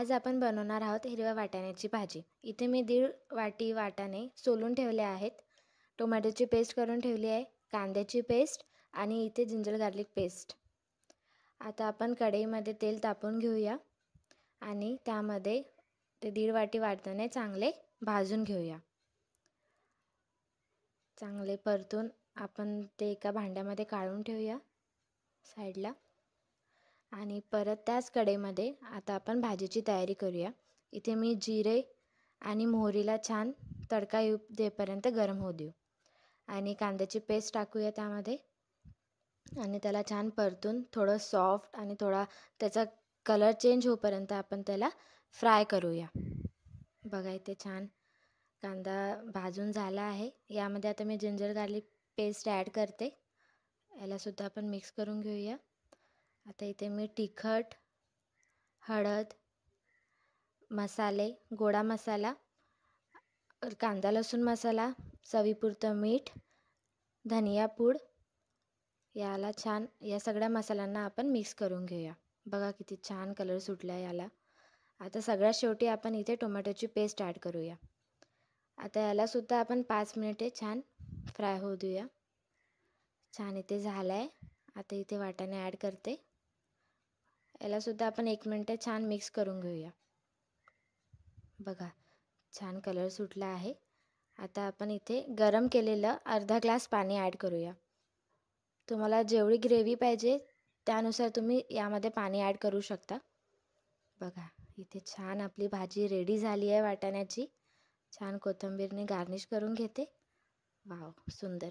आज आपण बनवणार आहोत हिरव्या वाटाण्याची भाजी. इथे मी 1.5 वाटी वाटाणे सोलून ठेवले आहेत. टोमॅटोची पेस्ट करून ठेवली आहे, कांद्याची पेस्ट आणि इथे जिंजर गार्लिक पेस्ट. आता आपण कढईमध्ये तेल तापवून घेऊया आणि त्यामध्ये ते 1.5 वाटी वाटाणे चांगले भाजून घेऊया. चांगले परतून आपण ते एका भांड्यामध्ये काढून ठेवूया साईडला. आणि परत त्याच कढईमध्ये आता आपण भाजीची तयारी करूया. इथे मी जिरे आणि मोहरीला छान तडका येऊ देपर्यंत गरम होऊ देऊ आणि कांद्याची पेस्ट टाकूया त्यामध्ये आणि त्याला छान परतून थोडं सॉफ्ट आणि थोडा त्याचा कलर चेंज होईपर्यंत आपण त्याला फ्राय करूया. बघा इथे छान कांदा भाजून झाला आहे. यामध्ये आता मी जिंजर गार्लिक पेस्ट ॲड करते. यालासुद्धा आपण मिक्स करून घेऊया. आता इथे मी तिखट, हळद, मसाले, गोडा मसाला, कांदा लसूण मसाला, चवीपुरतं मीठ, धनिया पूड याला छान या सगळ्या मसाल्यांना आपण मिक्स करून घेऊया. बघा किती छान कलर सुटला याला. आता सगळ्यात शेवटी आपण इथे टोमॅटोची पेस्ट ॲड करूया. आता यालासुद्धा आपण 5 मिनिटे छान फ्राय होऊ देऊया. छान इथे झालं आहे. आता इथे वाटाणे ॲड करते. यालासुद्धा आपण 1 मिनिट छान मिक्स करून घेऊया. बघा छान कलर सुटला आहे. आता आपण इथे गरम केलेलं अर्धा ग्लास पाणी ॲड करूया. तुम्हाला जेवढी ग्रेव्ही पाहिजे त्यानुसार तुम्ही यामध्ये पाणी ॲड करू शकता. बघा इथे छान आपली भाजी रेडी झाली आहे वाटाण्याची. छान कोथिंबीरने गार्निश करून घेते. वाव सुंदर.